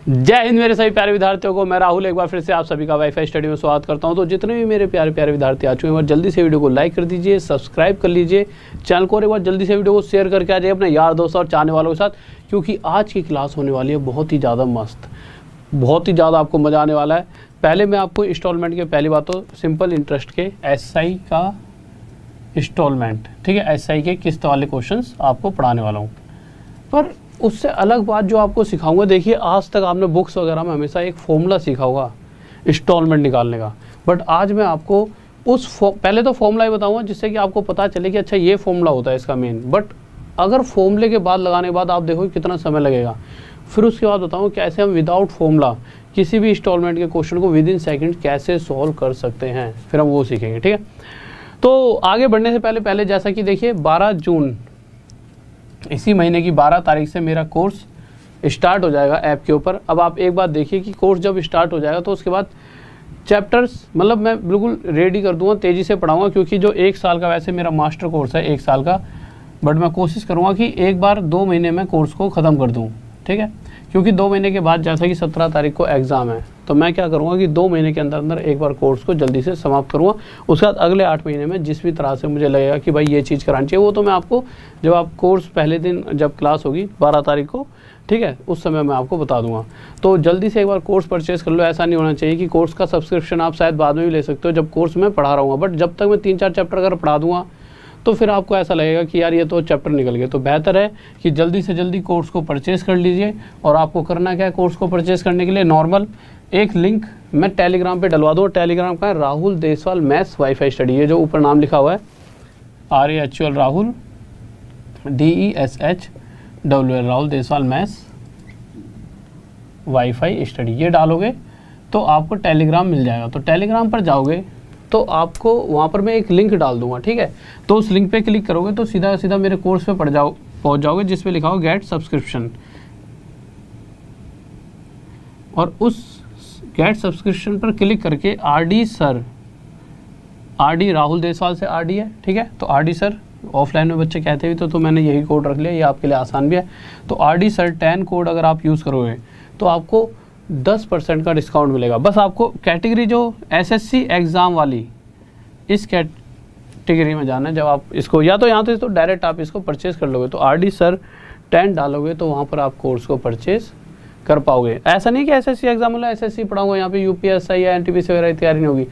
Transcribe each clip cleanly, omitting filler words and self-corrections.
जय हिंद मेरे सभी प्यारे विद्यार्थियों को, मैं राहुल एक बार फिर से आप सभी का वाईफाई स्टडी में स्वागत करता हूं। तो जितने भी मेरे प्यारे प्यारे विद्यार्थी आ चुके हैं, जल्दी से वीडियो को लाइक कर दीजिए, सब्सक्राइब कर लीजिए चैनल को, और एक बार जल्दी से वीडियो को शेयर करके आ जाइए अपने यार दोस्तों और चाहने वालों के साथ, क्योंकि आज की क्लास होने वाली है बहुत ही ज़्यादा मस्त, बहुत ही ज़्यादा आपको मज़ा आने वाला है। पहले मैं आपको इंस्टॉलमेंट के पहली बात तो सिंपल इंटरेस्ट के SI का इंस्टॉलमेंट, ठीक है, SI के किस्त वाले क्वेश्चंस आपको पढ़ाने वाला हूँ। पर उससे अलग बात जो आपको सिखाऊंगा, देखिए आज तक आपने बुक्स वगैरह में हमेशा एक फॉर्मूला सीखा होगा इंस्टॉलमेंट निकालने का, बट आज मैं आपको पहले तो फॉर्मूला ही बताऊंगा जिससे कि आपको पता चले कि अच्छा ये फॉर्मूला होता है इसका मेन। बट अगर फॉर्मूले के बाद लगाने के बाद आप देखो कितना समय लगेगा, फिर उसके बाद बताऊँ कैसे हम विदाउट फॉर्मूला किसी भी इंस्टॉलमेंट के क्वेश्चन को विद इन सेकेंड कैसे सॉल्व कर सकते हैं, फिर हम वो सीखेंगे, ठीक है। तो आगे बढ़ने से पहले जैसा कि देखिए 12 जून इसी महीने की 12 तारीख से मेरा कोर्स स्टार्ट हो जाएगा ऐप के ऊपर। अब आप एक बात देखिए कि कोर्स जब स्टार्ट हो जाएगा तो उसके बाद चैप्टर्स मतलब मैं बिल्कुल रेडी कर दूंगा, तेज़ी से पढ़ाऊंगा, क्योंकि जो 1 साल का वैसे मेरा मास्टर कोर्स है 1 साल का, बट मैं कोशिश करूंगा कि एक बार 2 महीने में कोर्स को ख़त्म कर दूँ, ठीक है। क्योंकि 2 महीने के बाद जैसा कि 17 तारीख को एग्ज़ाम है, तो मैं क्या करूँगा कि 2 महीने के अंदर अंदर एक बार कोर्स को जल्दी से समाप्त करूँगा। उसके बाद अगले 8 महीने में जिस भी तरह से मुझे लगेगा कि भाई ये चीज़ करानी चाहिए, वो तो मैं आपको जब आप कोर्स पहले दिन जब क्लास होगी 12 तारीख को, ठीक है, उस समय मैं आपको बता दूंगा। तो जल्दी से एक बार कोर्स परचेज़ कर लो। ऐसा नहीं होना चाहिए कि कोर्स का सब्सक्रिप्शन आप शायद बाद में भी ले सकते हो जब कोर्स में पढ़ा रहा हूँ, बट जब तक मैं 3-4 चैप्टर अगर पढ़ा दूँगा तो फिर आपको ऐसा लगेगा कि यार ये तो चैप्टर निकल गए। तो बेहतर है कि जल्दी से जल्दी कोर्स को परचेज़ कर लीजिए। और आपको करना क्या है, कोर्स को परचेज़ करने के लिए नॉर्मल एक लिंक मैं टेलीग्राम पे डलवा दूँ। टेलीग्राम का है Rahul Deswal maths wifi study, ये जो ऊपर नाम लिखा हुआ है RAHUL Rahul DESHWL Rahul Deswal maths wifi study, ये डालोगे तो आपको टेलीग्राम मिल जाएगा। तो टेलीग्राम पर जाओगे तो आपको वहाँ पर मैं एक लिंक डाल दूंगा, ठीक है। तो उस लिंक पे क्लिक करोगे तो सीधा सीधा मेरे कोर्स पे पहुँच जाओगे जिस पे लिखा हो गेट सब्सक्रिप्शन, और उस गेट सब्सक्रिप्शन पर क्लिक करके RD sir, RD Rahul Deswal से RD है, ठीक है। तो RD सर ऑफलाइन में बच्चे कहते भी तो मैंने यही कोड रख लिया, ये आपके लिए आसान भी है। तो RD सर 10 कोड अगर आप यूज़ करोगे तो आपको 10% का डिस्काउंट मिलेगा। बस आपको कैटेगरी जो SSC एग्ज़ाम वाली, इस कैटेगरी में जाना है। जब आप इसको या तो यहाँ तो डायरेक्ट आप इसको परचेज़ कर लोगे, तो RD सर 10 डालोगे तो वहाँ पर आप कोर्स को परचेज़ कर पाओगे। ऐसा नहीं कि SSC एग्जाम वाला SSC पढ़ाऊंगा, यहाँ पे UPSI या NTPC वगैरह की तैयारी नहीं होगी।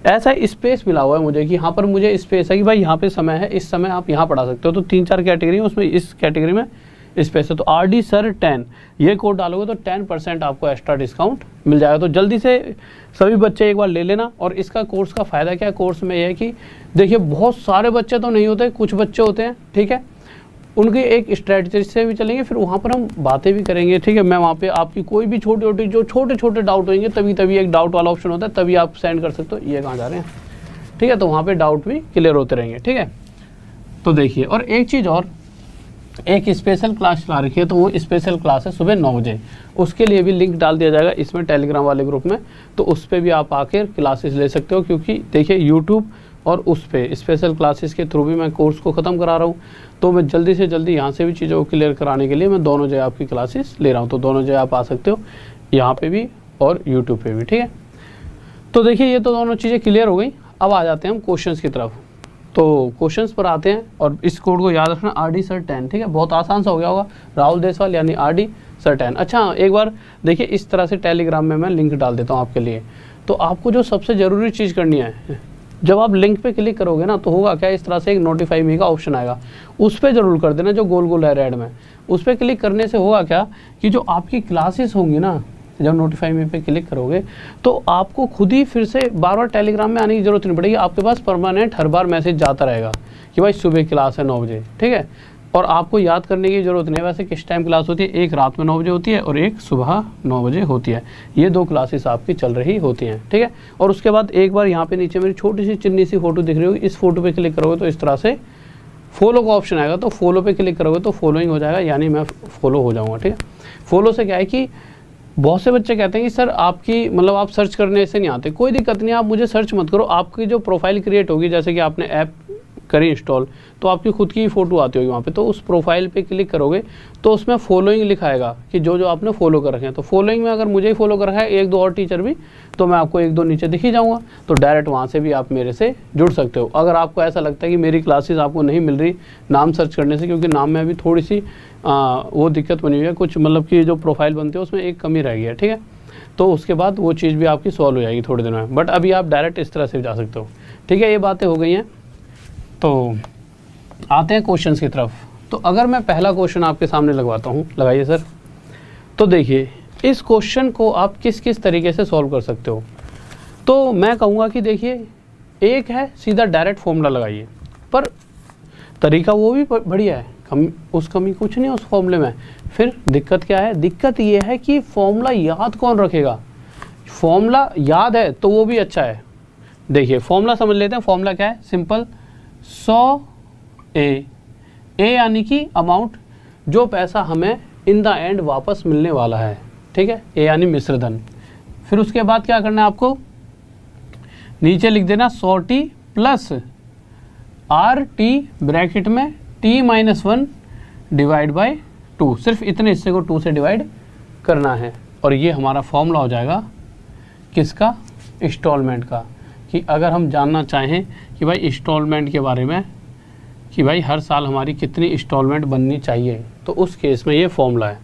ऐसा स्पेस मिला हुआ है मुझे कि यहाँ पर मुझे स्पेस है कि भाई यहाँ पे समय है, इस समय आप यहाँ पढ़ा सकते हो। तो 3-4 कैटेगरी है, उसमें इस कैटेगरी में स्पेस है। तो RD सर 10 ये कोड डालोगे तो 10% आपको एक्स्ट्रा डिस्काउंट मिल जाएगा। तो जल्दी से सभी बच्चे एक बार ले लेना। और इसका कोर्स का फ़ायदा क्या है, कोर्स में ये है कि देखिए बहुत सारे बच्चे तो नहीं होते, कुछ बच्चे होते हैं, ठीक है। उनकी एक स्ट्रेटजी से भी चलेंगे, फिर वहाँ पर हम बातें भी करेंगे, ठीक है। मैं वहाँ पे आपकी कोई भी छोटी जो छोटे डाउट होंगे, तभी एक डाउट वाला ऑप्शन होता है, तभी आप सेंड कर सकते हो ये कहाँ जा रहे हैं, ठीक है। तो वहाँ पे डाउट भी क्लियर होते रहेंगे, ठीक है। तो देखिए, और एक चीज़ और, एक स्पेशल क्लास चला रखी है, तो वो स्पेशल क्लास है सुबह 9 बजे। उसके लिए भी लिंक डाल दिया जाएगा इसमें टेलीग्राम वाले ग्रुप में, तो उस पर भी आप आकर क्लासेस ले सकते हो। क्योंकि देखिए यूट्यूब और उस पर स्पेशल क्लासेस के थ्रू भी मैं कोर्स को ख़त्म करा रहा हूँ, तो मैं जल्दी से जल्दी यहाँ से भी चीज़ों को क्लियर कराने के लिए मैं दोनों जगह आपकी क्लासेस ले रहा हूँ। तो दोनों जगह आप आ सकते हो, यहाँ पे भी और यूट्यूब पे भी, ठीक है। तो देखिए ये तो दोनों चीज़ें क्लियर हो गई। अब आ जाते हैं हम क्वेश्चंस की तरफ। तो क्वेश्चंस पर आते हैं, और इस कोड को याद रखना RD सर 10, ठीक है। बहुत आसान सा हो गया होगा, राहुल देसवाल यानी RD सर 10। अच्छा एक बार देखिए इस तरह से टेलीग्राम में मैं लिंक डाल देता हूँ आपके लिए। तो आपको जो सबसे ज़रूरी चीज़ करनी है, जब आप लिंक पे क्लिक करोगे ना तो होगा क्या, इस तरह से एक नोटिफाई मी का ऑप्शन आएगा, उस पर ज़रूर कर देना, जो गोल गोल है रेड में। उस पर क्लिक करने से होगा क्या कि जो आपकी क्लासेस होंगी ना, जब नोटिफाई मी पे क्लिक करोगे तो आपको खुद ही फिर से बार टेलीग्राम में आने की ज़रूरत नहीं पड़ेगी। आपके पास परमानेंट हर बार मैसेज जाता रहेगा कि भाई सुबह क्लास है 9 बजे, ठीक है। और आपको याद करने की ज़रूरत नहीं है वैसे किस टाइम क्लास होती है। एक रात में 9 बजे होती है और एक सुबह 9 बजे होती है। ये 2 क्लासेस आपकी चल रही होती हैं, ठीक है। और उसके बाद एक बार यहाँ पे नीचे मेरी छोटी सी चिन्नी सी फोटो दिख रही होगी, इस फोटो पे क्लिक करोगे तो इस तरह से फॉलो का ऑप्शन आएगा। तो फॉलो पे क्लिक करोगे तो फॉलोइंग हो जाएगा, यानी मैं फॉलो हो जाऊँगा, ठीक है। फॉलो से क्या है कि बहुत से बच्चे कहते हैं कि सर आपकी मतलब आप सर्च करने से नहीं आते। कोई दिक्कत नहीं, आप मुझे सर्च मत करो, आपकी जो प्रोफाइल क्रिएट होगी, जैसे कि आपने ऐप करी इंस्टॉल तो आपकी खुद की फ़ोटो आती होगी वहाँ पे, तो उस प्रोफाइल पे क्लिक करोगे तो उसमें फॉलोइंग लिखाएगा कि जो जो आपने फॉलो कर रखे हैं। तो फॉलोइंग में अगर मुझे ही फॉलो कर रखा है 1-2 और टीचर भी, तो मैं आपको 1-2 नीचे दिख ही जाऊँगा, तो डायरेक्ट वहाँ से भी आप मेरे से जुड़ सकते हो। अगर आपको ऐसा लगता है कि मेरी क्लासेस आपको नहीं मिल रही नाम सर्च करने से, क्योंकि नाम में अभी थोड़ी सी वो दिक्कत बनी हुई है, कुछ मतलब कि जो प्रोफाइल बनती है उसमें एक कमी रह गई है, ठीक है, तो उसके बाद वो चीज़ भी आपकी सॉल्व हो जाएगी थोड़े दिनों में। बट अभी आप डायरेक्ट इस तरह से जा सकते हो, ठीक है। ये बातें हो गई हैं, तो आते हैं क्वेश्चंस की तरफ। तो अगर मैं पहला क्वेश्चन आपके सामने लगवाता हूँ, लगाइए सर। तो देखिए इस क्वेश्चन को आप किस किस तरीके से सॉल्व कर सकते हो। तो मैं कहूँगा कि देखिए एक है सीधा डायरेक्ट फॉर्मूला लगाइए, पर तरीका वो भी बढ़िया है, कमी कुछ नहीं उस फॉर्मूले में। फिर दिक्कत क्या है, दिक्कत ये है कि फॉर्मूला याद कौन रखेगा। फॉर्मूला याद है तो वो भी अच्छा है। देखिए फॉर्मूला समझ लेते हैं। फॉर्मूला क्या है, सिंपल 100 ए यानी कि अमाउंट, जो पैसा हमें इन द एंड वापस मिलने वाला है, ठीक है, ए यानी मिश्र धन। फिर उसके बाद क्या करना है आपको, नीचे लिख देना 100t प्लस RT ब्रैकेट में t-1 डिवाइड बाय 2, सिर्फ इतने हिस्से को 2 से डिवाइड करना है। और ये हमारा फॉर्मूला हो जाएगा किसका, इंस्टॉलमेंट का। कि अगर हम जानना चाहें कि भाई इंस्टॉलमेंट के बारे में, कि भाई हर साल हमारी कितनी इंस्टॉलमेंट बननी चाहिए, तो उस केस में ये फॉर्मूला है।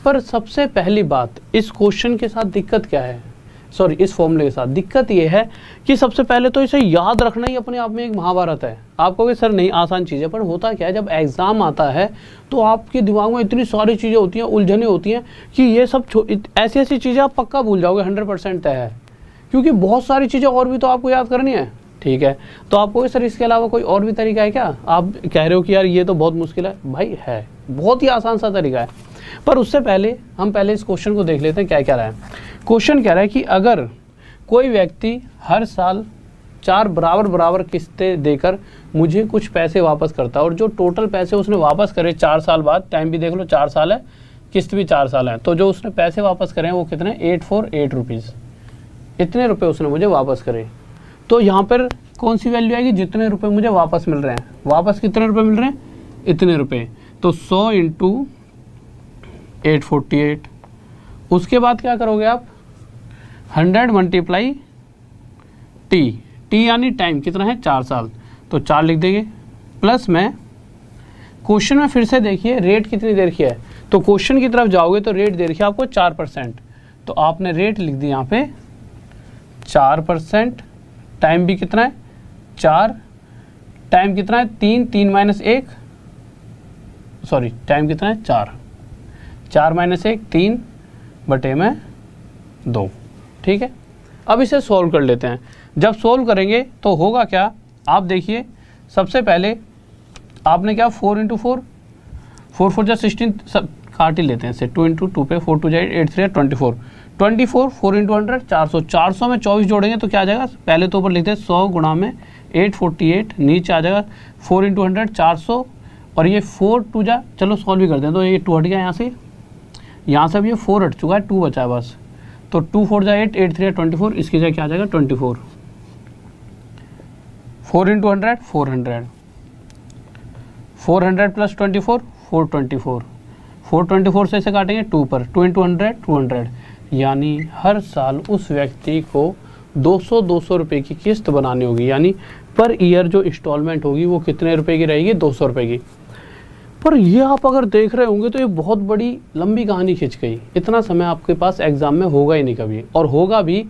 पर सबसे पहली बात इस क्वेश्चन के साथ दिक्कत क्या है, सॉरी इस फॉर्मूले के साथ दिक्कत ये है कि सबसे पहले तो इसे याद रखना ही अपने आप में एक महाभारत है। आप कहोगे सर नहीं आसान चीज़ है, पर होता क्या है जब एग्ज़ाम आता है तो आपके दिमाग में इतनी सारी चीज़ें होती हैं, उलझने होती हैं कि ये सब ऐसी ऐसी चीज़ें आप पक्का भूल जाओगे, 100% तय है, क्योंकि बहुत सारी चीज़ें और भी तो आपको याद करनी है, ठीक है। तो आप कहोगे सर इसके अलावा कोई और भी तरीका है क्या, आप कह रहे हो कि यार ये तो बहुत मुश्किल है। भाई है, बहुत ही आसान सा तरीका है। पर उससे पहले हम पहले इस क्वेश्चन को देख लेते हैं क्या क्या रहा है। क्वेश्चन कह रहा है कि अगर कोई व्यक्ति हर साल 4 बराबर किस्तें देकर मुझे कुछ पैसे वापस करता है, और जो टोटल पैसे उसने वापस करे 4 साल बाद, टाइम भी देख लो 4 साल है, किस्त भी 4 साल है, तो जो उसने पैसे वापस करे हैं वो कितने, 848 रुपीज़, इतने रुपए उसने मुझे वापस करे। तो यहाँ पर कौन सी वैल्यू आएगी, जितने रुपए मुझे वापस मिल रहे हैं, वापस कितने रुपए मिल रहे हैं, इतने रुपए। तो 100 × 848। उसके बाद क्या करोगे आप, 100 × टी यानी टाइम कितना है, 4 साल, तो 4 लिख देंगे। प्लस में क्वेश्चन में फिर से देखिए रेट कितनी देर की है, तो क्वेश्चन की तरफ जाओगे तो रेट दे रखी है आपको 4%, तो आपने रेट लिख दी यहाँ पे 4%। टाइम भी कितना है, 4, टाइम कितना है, 3 - 1, सॉरी टाइम कितना है, 4 - 1 3 बटे में 2, ठीक है। अब इसे सॉल्व कर लेते हैं। जब सॉल्व करेंगे तो होगा क्या, आप देखिए सबसे पहले आपने क्या, 4 × 4, 4 4 16, सब काट ही लेते हैं इसे, 2 × 2 पे 4 2 8 3 24, 24 4 × 100 400, 400 में 24 जोड़ेंगे तो क्या आ जाएगा, पहले तो ऊपर लिखते हैं 100 गुणा में 848, नीचे आ जाएगा 4 × 100 400, और ये 4 2 जा, चलो सॉल्व भी कर दें, तो ये 2 हट गया यहाँ से, यहाँ से अब ये 4 हट चुका है, 2 बचा है बस, तो 2 4 जा 8 8 3 24, इसकी जगह क्या आ जाएगा 24, 4 × 100 400, 400 प्लस 24 424, 424 से इसे काटेंगे 2 पर, 2 × 100 200, यानी हर साल उस व्यक्ति को 200 रुपये की किस्त बनानी होगी, यानी पर ईयर जो इंस्टॉलमेंट होगी वो कितने रुपए की रहेगी, 200 रुपये की। पर ये आप अगर देख रहे होंगे तो ये बहुत बड़ी लंबी कहानी खिंच गई, इतना समय आपके पास एग्ज़ाम में होगा ही नहीं कभी, और होगा भी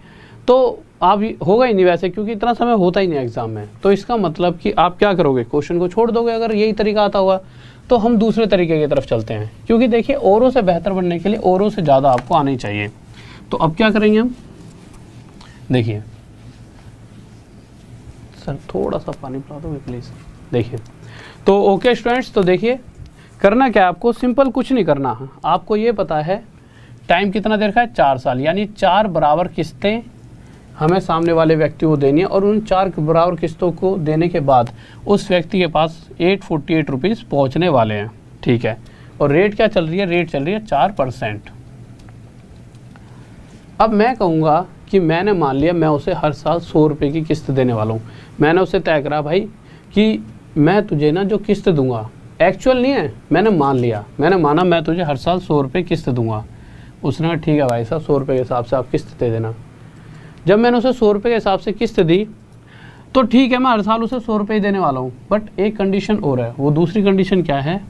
तो आप होगा ही नहीं वैसे, क्योंकि इतना समय होता ही नहीं एग्ज़ाम में। तो इसका मतलब कि आप क्या करोगे, क्वेश्चन को छोड़ दोगे अगर यही तरीका आता होगा। तो हम दूसरे तरीके की तरफ चलते हैं, क्योंकि देखिए औरों से बेहतर बनने के लिए औरों से ज़्यादा आपको आना ही चाहिए। तो अब क्या करेंगे हम, देखिए सर थोड़ा सा पानी पिला दोगे प्लीज़। देखिए तो ओके स्टूडेंट्स, तो देखिए करना क्या है आपको, सिंपल कुछ नहीं करना, आपको ये पता है टाइम कितना देर का है, 4 साल, यानी 4 बराबर किस्तें हमें सामने वाले व्यक्ति को देनी है, और उन 4 बराबर किस्तों को देने के बाद उस व्यक्ति के पास 848 रुपीज़ पहुँचने वाले हैं, ठीक है। और रेट क्या चल रही है, रेट चल रही है 4%। अब मैं कहूँगा कि मैंने मान लिया मैं उसे हर साल 100 रुपये की किस्त देने वाला हूँ, मैंने उसे तय करा भाई कि मैं तुझे ना जो किस्त दूंगा, एक्चुअल नहीं है, मैंने मान लिया, मैंने माना मैं तुझे हर साल 100 रुपये किस्त दूंगा। उसने कहा ठीक है भाई साहब 100 रुपये के हिसाब से आप किस्त दे देना। जब मैंने उसे 100 रुपये के हिसाब से किस्त दी तो ठीक है, मैं हर साल उसे 100 रुपये देने वाला हूँ, बट एक कंडीशन और है। वो दूसरी कंडीशन क्या है?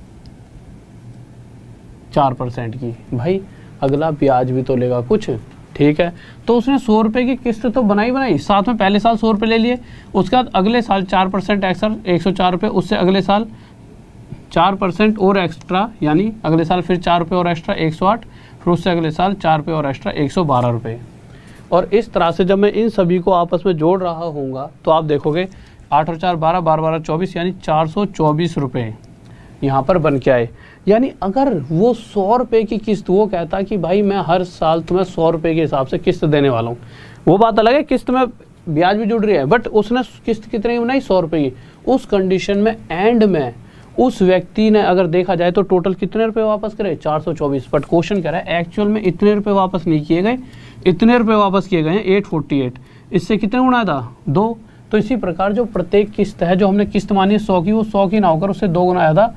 4% की। भाई अगला ब्याज भी तो लेगा कुछ, ठीक है। तो उसने 100 रुपये की किस्त तो बनाई, साथ में पहले साल 100 रुपये ले लिए, उसके बाद अगले साल 4% एक्स्ट्रा 104 रुपये, उससे अगले साल 4% और एक्स्ट्रा, यानी अगले साल फिर 4 रुपये और एक्स्ट्रा 108, फिर उससे अगले साल 4 रुपये और एक्स्ट्रा 112 रुपये। और इस तरह से जब मैं इन सभी को आपस में जोड़ रहा हूँगा तो आप देखोगे 8 और 4 12, 12 12 24, यानी 424 रुपये यहाँ पर बन के आए। यानी अगर वो 100 रुपये की किस्त, वो कहता कि भाई मैं हर साल तुम्हें 100 रुपये के हिसाब से किस्त देने वाला हूँ, वो बात अलग है, किस्त में ब्याज भी जुड़ रही है, बट उसने किस्त कितनी बनाई? 100 रुपये की। उस कंडीशन में एंड में उस व्यक्ति ने अगर देखा जाए तो टोटल कितने रुपए वापस करे? 424। बट क्वेश्चन कह रहा है एक्चुअल में इतने रुपए वापस नहीं किए गए, इतने रुपए वापस किए गए हैं 848। इससे कितने गुना था? 2। तो इसी प्रकार जो प्रत्येक किस्त है, जो हमने किस्त मानी है 100 की, वो 100 की ना होकर उससे 2 गुना ज़्यादा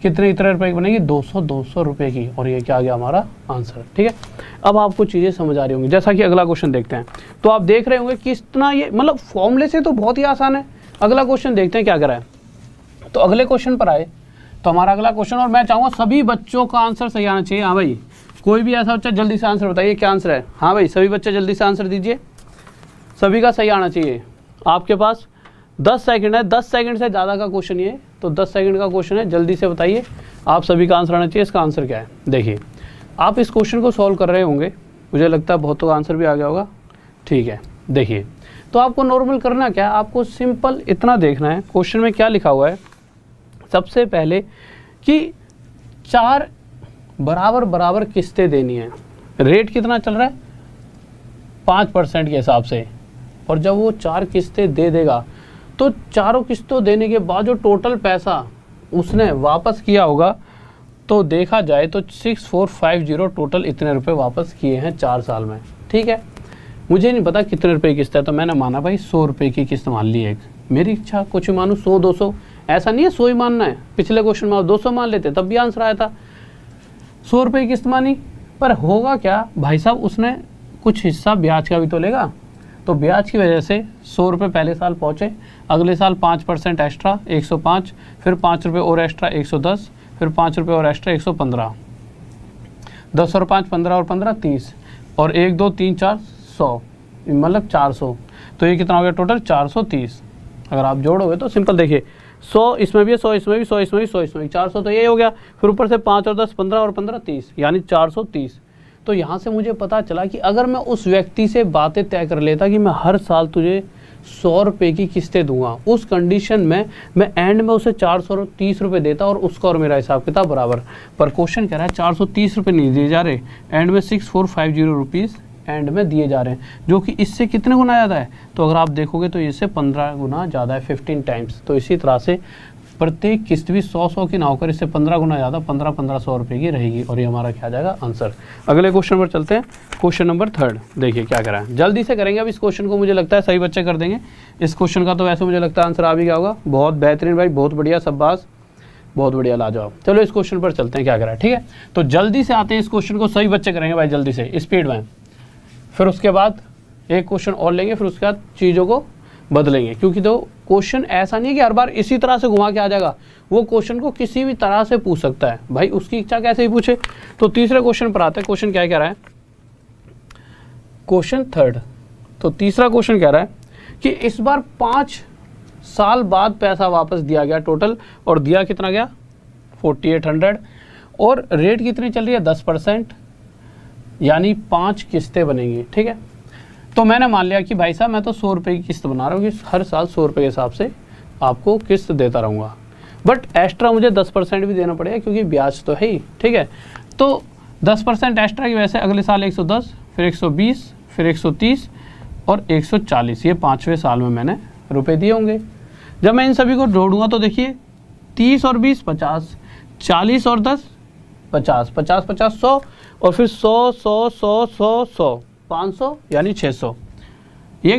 कितने इतने रुपए की बनेगी? 200 रुपए की। और ये क्या आ गया हमारा आंसर, ठीक है। अब आपको चीज़ें समझ आ रही होंगी। जैसा कि अगला क्वेश्चन देखते हैं, तो आप देख रहे होंगे कितना ये मतलब फॉर्मूले से तो बहुत ही आसान है। अगला क्वेश्चन देखते हैं क्या करा है। तो अगले क्वेश्चन पर आए तो हमारा अगला क्वेश्चन, और मैं चाहूँगा सभी बच्चों का आंसर सही आना चाहिए। हाँ भाई, कोई भी ऐसा बच्चा जल्दी से आंसर बताइए क्या आंसर है। हाँ भाई, सभी बच्चे जल्दी से आंसर दीजिए, सभी का सही आना चाहिए। आपके पास 10 सेकंड है, 10 सेकंड से ज़्यादा का क्वेश्चन ये, तो 10 सेकंड का क्वेश्चन है, जल्दी से बताइए। आप सभी का आंसर आना चाहिए। इसका आंसर क्या है? देखिए, आप इस क्वेश्चन को सॉल्व कर रहे होंगे, मुझे लगता है बहुतों का आंसर भी आ गया होगा, ठीक है। देखिए, तो आपको नॉर्मल करना क्या है? आपको सिंपल इतना देखना है क्वेश्चन में क्या लिखा हुआ है। सबसे पहले कि 4 बराबर बराबर किस्तें देनी है, रेट कितना चल रहा है? 5% के हिसाब से। और जब वो 4 किस्तें दे देगा तो चारों किस्तों देने के बाद जो टोटल पैसा उसने वापस किया होगा, तो देखा जाए तो 6450 टोटल इतने रुपए वापस किए हैं 4 साल में, ठीक है। मुझे नहीं पता कितने रुपए की किस्त है, तो मैंने माना भाई 100 रुपये की किस्त मान ली एक। मेरी इच्छा कुछ मानूँ 100 200, ऐसा नहीं है 100 ही मानना है। पिछले क्वेश्चन में आप 200 मान लेते तब भी आंसर आया था। 100 रुपये की किस्त मानी, पर होगा क्या भाई साहब, उसने कुछ हिस्सा ब्याज का भी तो लेगा, तो ब्याज की वजह से 100 रुपये पहले साल पहुँचे, अगले साल 5% एक्स्ट्रा 105, फिर 5 रुपये और एक्स्ट्रा 110, फिर 5 रुपये और एक्स्ट्रा 115, 10 और 5 15 और 15 30, और 1 2 3 4 100, मतलब 400। तो ये कितना हो गया टोटल? 430। अगर आप जोड़ोगे तो सिंपल देखिए, 100 इसमें भी है, 100 इसमें भी, 100 इसमें भी, 100 इसमें भी, 400 तो ये हो गया। फिर ऊपर से 5 और 10 15 और 15 30, यानी 430। तो यहाँ से मुझे पता चला कि अगर मैं उस व्यक्ति से बातें तय कर लेता कि मैं हर साल तुझे 100 रुपये की किस्तें दूंगा, उस कंडीशन में मैं एंड में उसे 430 रुपये देता और उसका और मेरा हिसाब किताब बराबर। पर क्वेश्चन कह रहा है 430 रुपये नहीं दिए जा रहे, एंड में 6450 रुपीज़ एंड में दिए जा रहे हैं, जो कि इससे कितने गुना ज़्यादा है? तो अगर आप देखोगे तो इससे 15 गुना ज़्यादा है, 15 टाइम्स। तो इसी तरह से प्रत्येक किस्त भी 100 की ना होकर इससे 15 गुना ज़्यादा 1500 रुपये की रहेगी। और ये हमारा क्या आ जाएगा? आंसर। अगले क्वेश्चन पर चलते हैं, क्वेश्चन नंबर 3। देखिए क्या करा है, जल्दी से करेंगे अब इस क्वेश्चन को, मुझे लगता है सही बच्चे कर देंगे। इस क्वेश्चन का तो वैसे मुझे लगता है आंसर आ भी गया होगा। बहुत बेहतरीन भाई, बहुत बढ़िया, शाबाश, बहुत बढ़िया, लाजवाब। चलो इस क्वेश्चन पर चलते हैं क्या करा है, ठीक है। तो जल्दी से आते हैं, इस क्वेश्चन को सही बच्चे करेंगे भाई, जल्दी से स्पीड में। फिर उसके बाद एक क्वेश्चन और लेंगे, फिर उसके बाद चीज़ों को बदलेंगे, क्योंकि तो क्वेश्चन ऐसा नहीं है कि हर बार इसी तरह से घुमा के आ जाएगा। वो क्वेश्चन को किसी भी तरह से पूछ सकता है भाई, उसकी इच्छा कैसे ही पूछे। तो तीसरे क्वेश्चन पर आते हैं। क्वेश्चन क्या कह रहा है? क्वेश्चन 3। तो तीसरा क्वेश्चन कह रहा है कि इस बार 5 साल बाद पैसा वापस दिया गया टोटल, और दिया कितना गया? 4800, और रेट कितनी चल रही है? 10%, यानी 5 किस्तें बनेंगी, ठीक है। तो मैंने मान लिया कि भाई साहब मैं तो 100 रुपये की किस्त बना रहा हूँ कि हर साल 100 रुपये के हिसाब से आपको किस्त देता रहूँगा, बट एक्स्ट्रा मुझे 10% भी देना पड़ेगा क्योंकि ब्याज तो है ही, ठीक है। तो 10% एक्स्ट्रा की वजह से अगले साल 110, फिर 120, फिर 130 और 140, ये 5वें साल में मैंने रुपए दिए होंगे। जब मैं इन सभी को जोड़ूंगा तो देखिए 30 और 20 50, 40 और 10 50, 50 50 100, और फिर 100 100 100 100 100 500, यानी 600। ये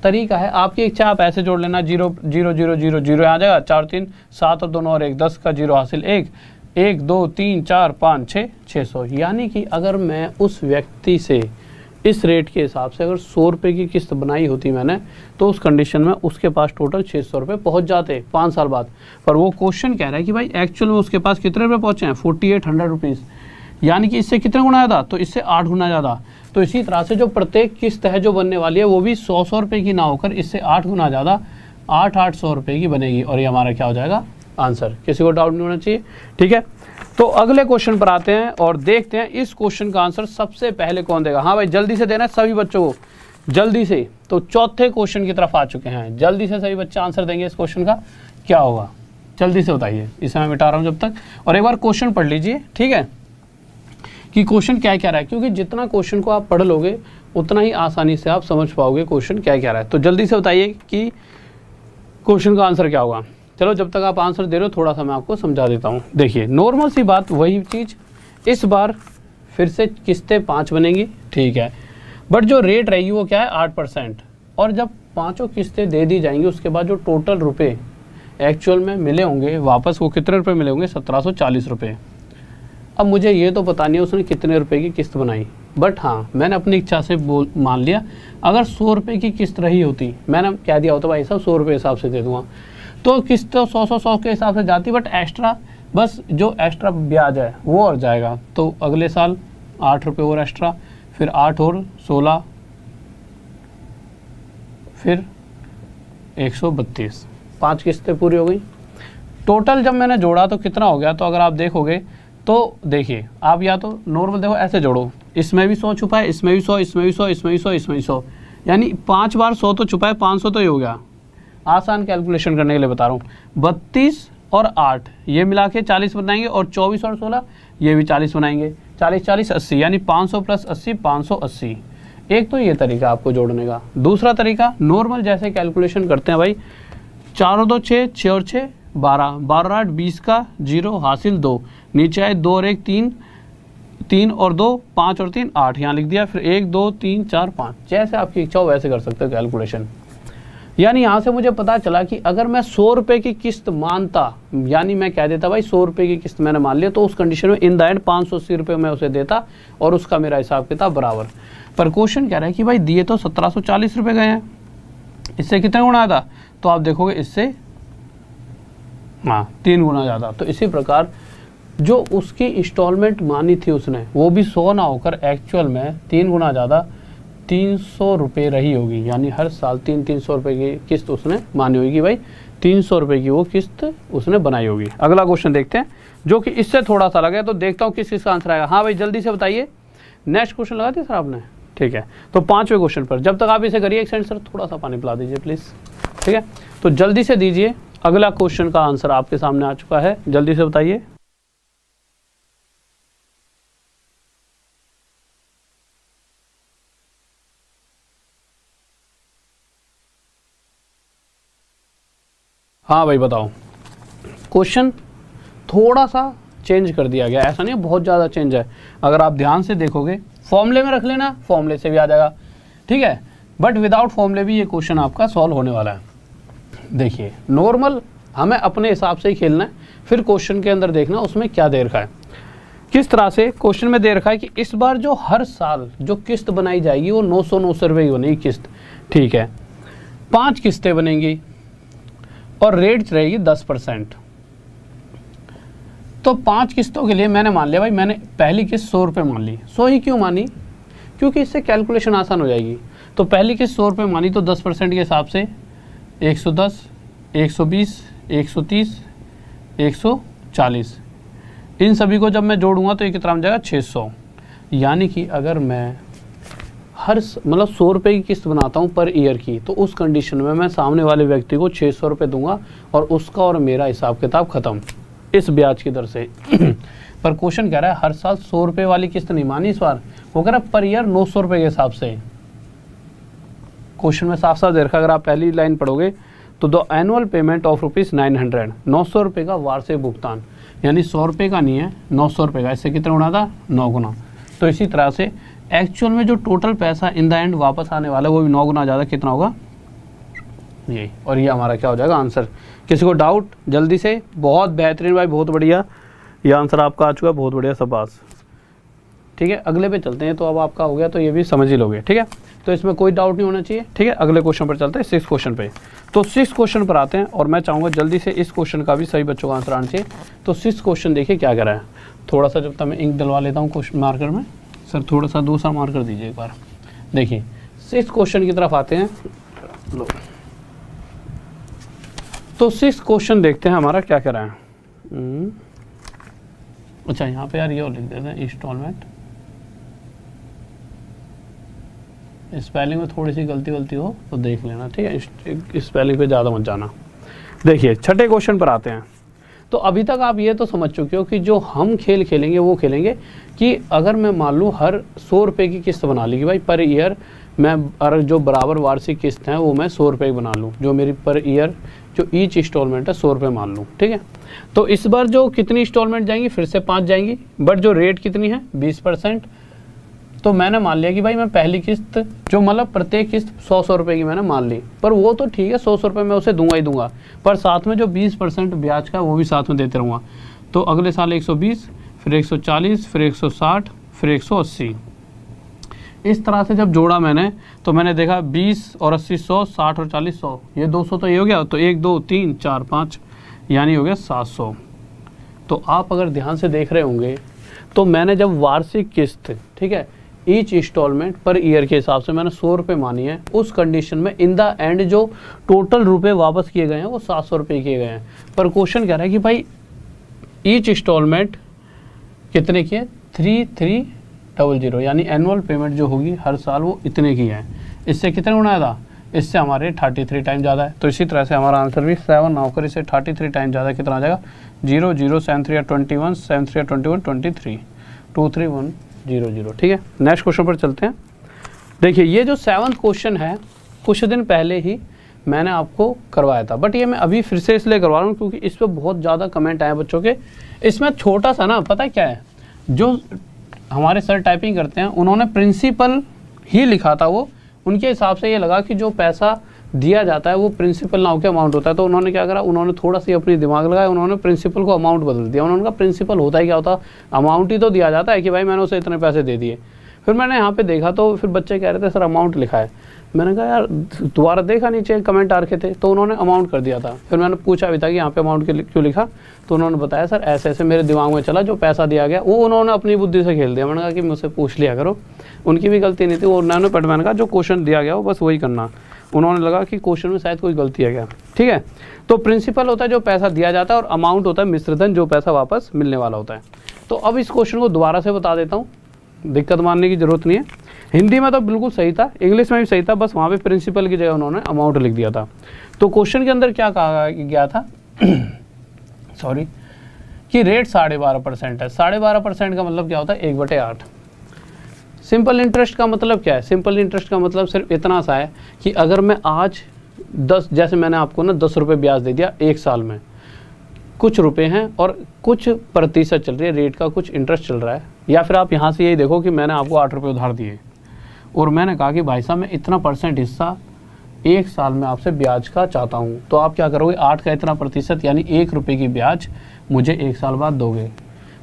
तरीका है, आपकी इच्छा, आप ऐसे जोड़ लेना, 0 0 0 0 0 आ जाएगा, 4 3 7 और 2 और 1 10 का 0 हासिल 1 1 2 3 4 5 6 600। यानी कि अगर मैं उस व्यक्ति से इस रेट के हिसाब से अगर 100 रुपये की किस्त बनाई होती मैंने, तो उस कंडीशन में उसके पास टोटल 600 रुपये पहुँच जाते 5 साल बाद। पर वो क्वेश्चन कह रहा है कि भाई एक्चुअल में उसके पास कितने रुपये पहुँचे हैं, 4800 रुपीज़, यानी कि इससे कितना गुना ज़्यादा, तो इससे 8 गुना ज़्यादा। तो इसी तरह से जो प्रत्येक किस्त है जो बनने वाली है वो भी 100 रुपये की ना होकर इससे 8 गुना ज़्यादा 800 रुपये की बनेगी, और ये हमारा क्या हो जाएगा आंसर। किसी को डाउट नहीं होना चाहिए, ठीक है। तो अगले क्वेश्चन पर आते हैं और देखते हैं इस क्वेश्चन का आंसर सबसे पहले कौन देगा। हाँ भाई जल्दी से देना है सभी बच्चों को, जल्दी से। तो चौथे क्वेश्चन की तरफ आ चुके हैं, जल्दी से सभी बच्चे आंसर देंगे इस क्वेश्चन का क्या होगा, जल्दी से बताइए। इसे मैं मिटा रहा हूँ जब तक, और एक बार क्वेश्चन पढ़ लीजिए, ठीक है, कि क्वेश्चन क्या क्या रहा है, क्योंकि जितना क्वेश्चन को आप पढ़ लोगे उतना ही आसानी से आप समझ पाओगे क्वेश्चन क्या क्या रहा है। तो जल्दी से बताइए कि क्वेश्चन का आंसर क्या होगा। चलो जब तक आप आंसर दे रहे हो थोड़ा सा मैं आपको समझा देता हूँ। देखिए नॉर्मल सी बात, वही चीज़, इस बार फिर से किस्तें 5 बनेंगी, ठीक है, बट जो रेट रहेगी वो क्या है 8%, और जब 5 किस्तें दे दी जाएंगी उसके बाद जो टोटल रुपए एक्चुअल में मिले होंगे वापस, वो कितने रुपए मिले होंगे, 1740 रुपये। अब मुझे ये तो पता नहीं है उसने कितने रुपए की किस्त बनाई, बट हाँ मैंने अपनी इच्छा से मान लिया अगर 100 रुपये की किस्त रही होती, मैंने कह दिया होता भाई साहब 100 रुपये हिसाब से दे दूँगा, तो किस्त तो 100 के हिसाब से जाती, बट एक्स्ट्रा बस जो एक्स्ट्रा ब्याज है वो और जाएगा। तो अगले साल 8 रुपये और एक्स्ट्रा, फिर 8 और 16, फिर 132, 5 किस्तें पूरी हो गई। टोटल जब मैंने जोड़ा तो कितना हो गया, तो अगर आप देखोगे तो देखिए आप या तो नॉर्मल देखो ऐसे जोड़ो, इसमें भी 100 छुपा है, इसमें भी 100, इसमें भी 100, इसमें भी 100, इसमें भी 100, यानी 5 बार 100 तो छुपा है, 500 तो ये हो गया। आसान कैलकुलेशन करने के लिए बता रहा हूँ, 32 और 8 ये मिला के 40 बनाएंगे, और 24 और 16 ये भी 40 बनाएंगे, 40 40 80, यानी 500 प्लस 80 580। एक तो ये तरीका आपको जोड़ने का। दूसरा तरीका नॉर्मल जैसे कैलकुलेशन करते हैं भाई, 4 और 2 6, 6 और 6 12, 12 और 8 20 का 0 हासिल 2, नीचे आए 2 और 1 3, 3 और 2 5 और 3 8, यहाँ लिख दिया, फिर 1 2 3 4 5, जैसे आपकी इच्छा हो वैसे कर सकते हो कैलकुलेशन। यानी यहाँ से मुझे पता चला कि अगर मैं 100 रुपये की किस्त मानता, यानी मैं कह देता भाई 100 रुपये की किस्त मैंने मान लिया, तो उस कंडीशन में इन द एंड 580 रुपये मैं उसे देता और उसका मेरा हिसाब किताब बराबर। पर क्वेश्चन कह रहा है कि भाई दिए तो 1740 रुपये गए हैं, इससे कितना गुना था, तो आप देखोगे इससे हाँ 3 गुना ज़्यादा। तो इसी प्रकार जो उसकी इंस्टॉलमेंट मानी थी उसने, वो भी 100 ना होकर एक्चुअल में 3 गुना ज़्यादा 300 रुपये रही होगी, यानी हर साल 300 रुपये की किस्त उसने मानी होगी भाई, 300 रुपये की वो किस्त उसने बनाई होगी। अगला क्वेश्चन देखते हैं जो कि इससे थोड़ा सा अलग है, तो देखता हूँ किस का आंसर आएगा। हाँ भाई जल्दी से बताइए, नेक्स्ट क्वेश्चन लगा दिया सर आपने, ठीक है। तो 5वें क्वेश्चन पर जब तक आप इसे करिए, एक सेकंड सर थोड़ा सा पानी पिला दीजिए प्लीज़, ठीक है। तो जल्दी से दीजिए, अगला क्वेश्चन का आंसर आपके सामने आ चुका है, जल्दी से बताइए। हाँ भाई बताओ। क्वेश्चन थोड़ा सा चेंज कर दिया गया, ऐसा नहीं बहुत ज़्यादा चेंज है। अगर आप ध्यान से देखोगे, फॉर्मूले में रख लेना, फॉर्मूले से भी आ जाएगा, ठीक है, बट विदाउट फॉर्मूले भी ये क्वेश्चन आपका सॉल्व होने वाला है। देखिए नॉर्मल हमें अपने हिसाब से ही खेलना है, फिर क्वेश्चन के अंदर देखना उसमें क्या दे रखा है। किस तरह से क्वेश्चन में दे रखा है कि इस बार जो हर साल जो किस्त बनाई जाएगी वो 900 रुपये की बनेगी किस्त, ठीक है, 5 किस्तें बनेंगी और रेट रहेगी 10%। तो 5 किस्तों के लिए मैंने मान लिया भाई, मैंने पहली किस्त 100 रुपये मान ली। 100 ही क्यों मानी, क्योंकि इससे कैलकुलेशन आसान हो जाएगी। तो पहली किस्त 100 रुपये मानी, तो 10% के हिसाब से 110, 120, 130, 140, इन सभी को जब मैं जोड़ूंगा तो ये कितना बन जाएगा 600। यानी कि अगर मैं हर मतलब 100 रुपये की किस्त बनाता हूँ पर ईयर की, तो उस कंडीशन में मैं सामने वाले व्यक्ति को 600 रुपये दूंगा और उसका और मेरा हिसाब किताब खत्म, इस ब्याज की दर से। पर क्वेश्चन कह रहा है हर साल 100 रुपये वाली किस्त नहीं मानी इस बार, वो कह रहा है पर ईयर 900 रुपये के हिसाब से। क्वेश्चन में साफ साफ दे रखा, अगर आप पहली लाइन पढ़ोगे तो द एनुअल पेमेंट ऑफ ₹900, 900 रुपये का वार्षिक भुगतान, यानी 100 रुपये का नहीं है 900 रुपये का। इससे कितना गुना था, 9 गुना। तो इसी तरह से एक्चुअल में जो टोटल पैसा इन द एंड वापस आने वाला है वो भी 9 गुना ज़्यादा, कितना होगा यही, और ये हमारा क्या हो जाएगा आंसर। किसी को डाउट जल्दी से? बहुत बेहतरीन भाई, बहुत बढ़िया, ये आंसर आपका आ चुका है, बहुत बढ़िया, शाबाश। ठीक है, अगले पे चलते हैं। तो अब आपका हो गया, तो ये भी समझ ही लोगे। ठीक है, तो इसमें कोई डाउट नहीं होना चाहिए। ठीक है, अगले क्वेश्चन पर चलते हैं, 6 क्वेश्चन पे। तो 6 क्वेश्चन पर आते हैं, और मैं चाहूँगा जल्दी से इस क्वेश्चन का भी सही बच्चों का आंसर आना चाहिए। तो 6 क्वेश्चन देखिए क्या कह रहा है। थोड़ा सा जब तक मैं इंक डलवा लेता हूँ क्वेश्चन मार्कर में, सर थोड़ा सा दूसरा मार्कर दीजिए एक बार। देखिए 6 क्वेश्चन की तरफ आते हैं। लो, तो 6 क्वेश्चन देखते हैं हमारा क्या कह रहा है। अच्छा, यहाँ पे यार ये लिख देते हैं इंस्टॉलमेंट, स्पेलिंग में थोड़ी सी गलती हो तो देख लेना। ठीक है, स्पेलिंग पे ज़्यादा मत जाना। देखिए छठे क्वेश्चन पर आते हैं। तो अभी तक आप ये तो समझ चुके हो कि जो हम खेल खेलेंगे वो खेलेंगे कि अगर मैं मान लूँ हर 100 रुपये की किस्त बना ली कि भाई पर ईयर मैं, और जो बराबर वार्षिक किस्त है वो मैं 100 रुपये की बना लूँ, जो मेरी पर ईयर जो ईच इंस्टॉलमेंट है 100 रुपये मान लूँ। ठीक है, तो इस बार जो कितनी इंस्टॉलमेंट जाएंगी, फिर से 5 जाएंगी, बट जो रेट कितनी है 20%। तो मैंने मान लिया कि भाई मैं पहली किस्त जो मतलब प्रत्येक किस्त 100 रुपये की मैंने मान ली, पर वो तो ठीक है 100 रुपये मैं उसे दूंगा ही दूंगा, पर साथ में जो 20% ब्याज का वो भी साथ में देते रहूँगा। तो अगले साल 120, फिर 140, फिर 160, फिर 180। इस तरह से जब जोड़ा मैंने तो मैंने देखा 20 और 80 100, 60 और 40 100, ये 200 तो ये हो गया। तो 1 2 3 4 5 यानी हो गया 700। तो आप अगर ध्यान से देख रहे होंगे तो मैंने जब वार्षिक किस्त, ठीक है, ईच इंस्टॉलमेंट पर ईयर के हिसाब से मैंने 100 रुपये मानी है, उस कंडीशन में इन द एंड जो टोटल रुपए वापस किए गए हैं वो 700 रुपये किए गए हैं। पर क्वेश्चन कह रहा है कि भाई ईच इंस्टॉलमेंट कितने की है, 3300, यानी एनुअल पेमेंट जो होगी हर साल वो इतने की है। इससे कितने गुना था, इससे हमारे 33 टाइम ज़्यादा है। तो इसी तरह से हमारा आंसर भी 7 ना होकर इसे 33 टाइम ज़्यादा कितना आ जाएगा, 0 0 7 3 21 7 3 21 23 2 3 1 0 0। ठीक है, नेक्स्ट क्वेश्चन पर चलते हैं। देखिए ये जो 7th क्वेश्चन है कुछ दिन पहले ही मैंने आपको करवाया था, बट ये मैं अभी फिर से इसलिए करवा रहा हूँ क्योंकि इस पर बहुत ज़्यादा कमेंट आए बच्चों के। इसमें छोटा सा ना, पता है क्या है, जो हमारे सर टाइपिंग करते हैं उन्होंने प्रिंसिपल ही लिखा था, वो उनके हिसाब से ये लगा कि जो पैसा दिया जाता है वो प्रिंसिपल ना होकर अमाउंट होता है। तो उन्होंने क्या करा, उन्होंने थोड़ा सी अपनी दिमाग लगाया, उन्होंने प्रिंसिपल को अमाउंट बदल दिया। उन्होंने कहा प्रिंसिपल होता ही क्या होता, अमाउंट ही तो दिया जाता है कि भाई मैंने उसे इतने पैसे दे दिए। फिर मैंने यहाँ पे देखा तो फिर बच्चे कह रहे थे सर अमाउंट लिखा है। मैंने कहा यार दोबारा देखा नीचे कमेंट आ रखे थे तो उन्होंने अमाउंट कर दिया था। फिर मैंने पूछा भी था कि यहाँ पे अमाउंट क्यों लिखा, तो उन्होंने बताया सर ऐसे ऐसे मेरे दिमाग में चला, जो पैसा दिया गया वो उन्होंने अपनी बुद्धि से खेल दिया। मैंने कहा कि मुझसे पूछ लिया करो, उनकी भी गलती नहीं थी, वो उन्होंने बट मैंने कहा जो क्वेश्चन दिया गया वो बस वही करना। उन्होंने लगा कि क्वेश्चन में शायद कोई गलती आ गया। ठीक है, तो प्रिंसिपल होता है जो पैसा दिया जाता है और अमाउंट होता है मिश्रधन जो पैसा वापस मिलने वाला होता है। तो अब इस क्वेश्चन को दोबारा से बता देता हूँ, दिक्कत मानने की जरूरत नहीं है। हिंदी में तो बिल्कुल सही था, इंग्लिश में भी सही था, बस वहाँ पे प्रिंसिपल की जगह उन्होंने अमाउंट लिख दिया था। तो क्वेश्चन के अंदर क्या कहा गया था सॉरी, कि रेट 12.5% है। 12.5% का मतलब क्या होता है, 1/8। सिंपल इंटरेस्ट का मतलब क्या है, सिंपल इंटरेस्ट का मतलब सिर्फ इतना सा है कि अगर मैं आज 10, जैसे मैंने आपको ना 10 रुपये ब्याज दे दिया एक साल में, कुछ रुपए हैं और कुछ प्रतिशत चल रही है, रेट का कुछ इंटरेस्ट चल रहा है। या फिर आप यहाँ से यही देखो कि मैंने आपको 8 रुपये उधार दिए और मैंने कहा कि भाई साहब मैं इतना % हिस्सा एक साल में आपसे ब्याज का चाहता हूँ। तो आप क्या करोगे, 8 का इतना % यानी 1 रुपये की ब्याज मुझे एक साल बाद दोगे।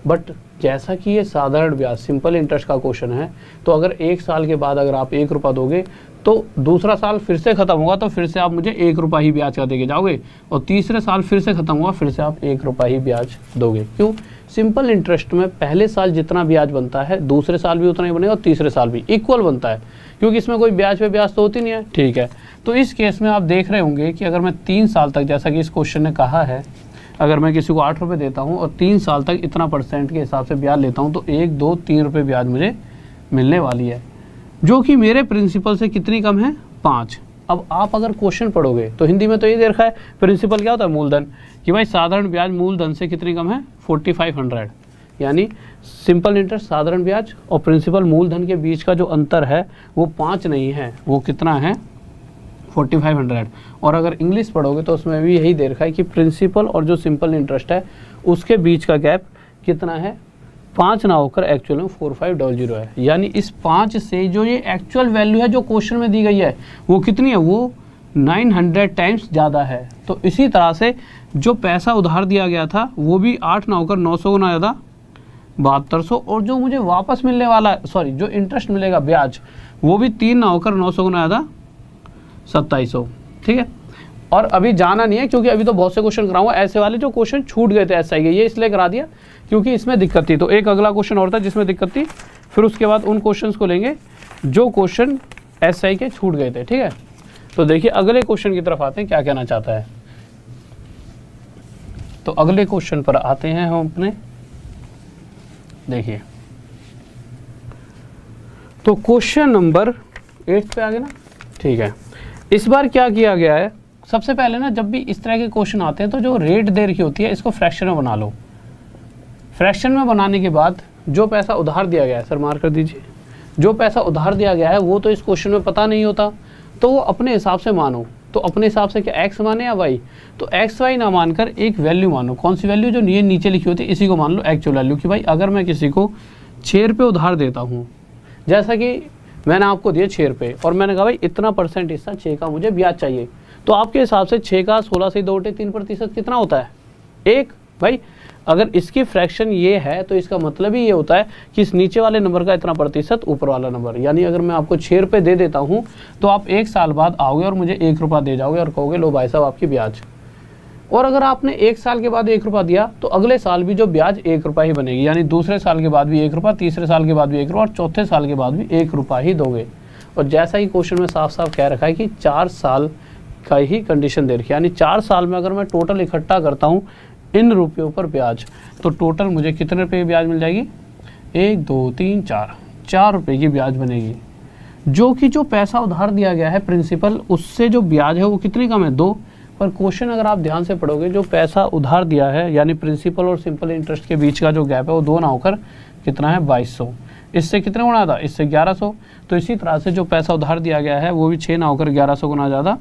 बट जैसा कि ये साधारण ब्याज सिंपल इंटरेस्ट का क्वेश्चन है, तो अगर एक साल के बाद अगर आप 1 रुपया दोगे तो दूसरा साल फिर से ख़त्म होगा तो फिर से आप मुझे 1 रुपया ही ब्याज का देके जाओगे, और तीसरे साल फिर से ख़त्म हुआ फिर से आप 1 रुपया ही ब्याज दोगे। क्यों, सिंपल इंटरेस्ट में पहले साल जितना ब्याज बनता है दूसरे साल भी उतना ही बनेगा और तीसरे साल भी इक्वल बनता है, क्योंकि इसमें कोई ब्याज पे ब्याज तो होती नहीं है। ठीक है, तो इस केस में आप देख रहे होंगे कि अगर मैं 3 साल तक, जैसा कि इस क्वेश्चन ने कहा है, अगर मैं किसी को 8 रुपये देता हूँ और 3 साल तक इतना % के हिसाब से ब्याज लेता हूँ तो 1 2 3 रुपये ब्याज मुझे मिलने वाली है, जो कि मेरे प्रिंसिपल से कितनी कम है, 5। अब आप अगर क्वेश्चन पढ़ोगे तो हिंदी में तो ये दे रखा है प्रिंसिपल क्या होता है, मूलधन, कि भाई साधारण ब्याज मूलधन से कितनी कम है, 4500। यानी सिंपल इंटरेस्ट साधारण ब्याज और प्रिंसिपल मूलधन के बीच का जो अंतर है वो 5 नहीं है, वो कितना है, 4500। और अगर इंग्लिश पढ़ोगे तो उसमें भी यही दे रखा है कि प्रिंसिपल और जो सिंपल इंटरेस्ट है उसके बीच का गैप कितना है, 5 ना होकर एक्चुअल में 4500 है। यानी इस 5 से जो ये एक्चुअल वैल्यू है जो क्वेश्चन में दी गई है वो कितनी है, वो 900 टाइम्स ज़्यादा है। तो इसी तरह से जो पैसा उधार दिया गया था वो भी 8 ना होकर 900 गुना ज़्यादा 7200, और जो मुझे वापस मिलने वाला जो इंटरेस्ट मिलेगा ब्याज, वो भी 3 ना होकर 900 गुना ज़्यादा 2700। ठीक है, और अभी जाना नहीं है क्योंकि अभी तो बहुत से क्वेश्चन कराऊंगा ऐसे वाले जो क्वेश्चन छूट गए थे एसआई के, ये इसलिए करा दिया क्योंकि इसमें दिक्कत थी। तो एक अगला क्वेश्चन और था जिसमें दिक्कत थी, फिर उसके बाद उन क्वेश्चंस को लेंगे जो क्वेश्चन एसआई के छूट गए थे। ठीक है, तो देखिए अगले क्वेश्चन की तरफ आते हैं, क्या कहना चाहता है। तो अगले क्वेश्चन पर आते हैं हम अपने, देखिए तो क्वेश्चन नंबर 8 पे आ गए ना। ठीक है, इस बार क्या किया गया है, सबसे पहले ना जब भी इस तरह के क्वेश्चन आते हैं तो जो रेट दे रखी होती है इसको फ्रैक्शन में बना लो। फ्रैक्शन में बनाने के बाद जो पैसा उधार दिया गया है, सर मार्क कर दीजिए, जो पैसा उधार दिया गया है वो तो इस क्वेश्चन में पता नहीं होता, तो वो अपने हिसाब से मानो। तो अपने हिसाब से क्या एक्स माने या वाई, तो एक्स वाई ना मानकर एक वैल्यू मानो। कौन सी वैल्यू, जो ये नीचे लिखी होती है इसी को मान लो एक्चुअल वैल्यू। कि भाई अगर मैं किसी को 6 रुपये उधार देता हूँ, जैसा कि मैंने आपको दिए 6 रुपये और मैंने कहा भाई इतना % हिस्सा 6 का मुझे ब्याज चाहिए, तो आपके हिसाब से 6 का 16 से 2 3% कितना होता है, 1। भाई अगर इसकी फ्रैक्शन ये है तो इसका मतलब ही ये होता है कि इस नीचे वाले नंबर का इतना % ऊपर वाला नंबर। यानी अगर मैं आपको 6 रुपये दे देता हूँ तो आप 1 साल बाद आओगे और मुझे 1 रुपया दे जाओगे और कहोगे लो भाई साहब आपकी ब्याज। और अगर आपने 1 साल के बाद 1 रुपया दिया तो अगले साल भी जो ब्याज 1 रुपया ही बनेगी, यानी दूसरे साल के बाद भी 1 रुपया, तीसरे साल के बाद भी 1 रुपया और चौथे साल के बाद भी 1 रुपया ही दोगे। और जैसा ही क्वेश्चन में साफ साफ कह रखा है कि 4 साल का ही कंडीशन दे रखी है, यानी 4 साल में अगर मैं टोटल इकट्ठा करता हूँ इन रुपयों पर ब्याज, तो टोटल मुझे कितने रुपये की ब्याज मिल जाएगी, 1 2 3 4 रुपये की ब्याज बनेगी। जो कि जो पैसा उधार दिया गया है प्रिंसिपल, उससे जो ब्याज है वो कितनी कम है, 2। पर क्वेश्चन अगर आप ध्यान से पढ़ोगे, जो पैसा उधार दिया है यानी प्रिंसिपल और सिंपल इंटरेस्ट के बीच का जो गैप है वो 2 ना होकर कितना है 2200। इससे कितने गुना था, इससे 1100। तो इसी तरह से जो पैसा उधार दिया गया है वो भी 6 ना होकर 1100 गुना ज़्यादा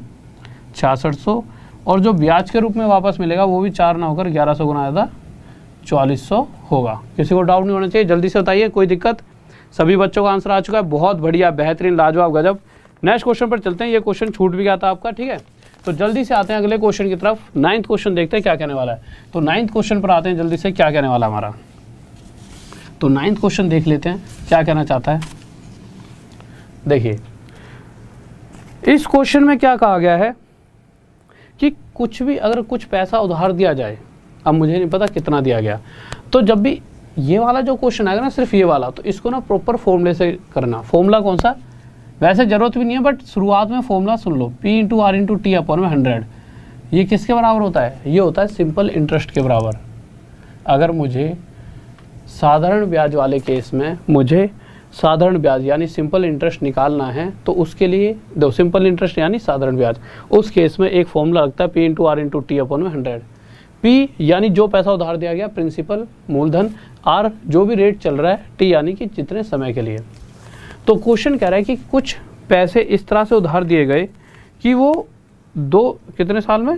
6600, और जो ब्याज के रूप में वापस मिलेगा वो भी 4 ना होकर 1100 गुना ज़्यादा 4400 होगा। किसी को डाउट नहीं होना चाहिए, जल्दी से बताइए, कोई दिक्कत। सभी बच्चों का आंसर आ चुका है, बहुत बढ़िया, बेहतरीन, लाजवाब, गजब। नेक्स्ट क्वेश्चन पर चलते हैं, ये क्वेश्चन छूट भी गया था आपका। ठीक है, तो जल्दी से आते हैं अगले क्वेश्चन की तरफ। 9th क्वेश्चन देखते हैं क्या कहने वाला है। तो 9th क्वेश्चन पर आते हैं जल्दी से, क्या कहने वाला है हमारा। तो 9th क्वेश्चन देख लेते हैं क्या कहना चाहता है। देखिए इस क्वेश्चन में क्या कहा गया है कि कुछ भी अगर कुछ पैसा उधार दिया जाए, अब मुझे नहीं पता कितना दिया गया, तो जब भी ये वाला जो क्वेश्चन आएगा ना, सिर्फ ये वाला, तो इसको ना प्रॉपर फॉर्मूले से करना। फॉर्मूला कौन सा, वैसे ज़रूरत भी नहीं है बट शुरुआत में फॉर्मूला सुन लो, P × R × T अपॉन में 100। ये किसके बराबर होता है, ये होता है सिंपल इंटरेस्ट के बराबर। अगर मुझे साधारण ब्याज वाले केस में मुझे साधारण ब्याज यानी सिंपल इंटरेस्ट निकालना है, तो उसके लिए दो सिंपल इंटरेस्ट यानी साधारण ब्याज, उस केस में एक फॉर्मूला लगता है P × R × T अपॉन में 100। P यानी जो पैसा उधार दिया गया, प्रिंसिपल मूलधन, R जो भी रेट चल रहा है, T यानी कि जितने समय के लिए। तो क्वेश्चन कह रहा है कि कुछ पैसे इस तरह से उधार दिए गए कि वो कितने साल में,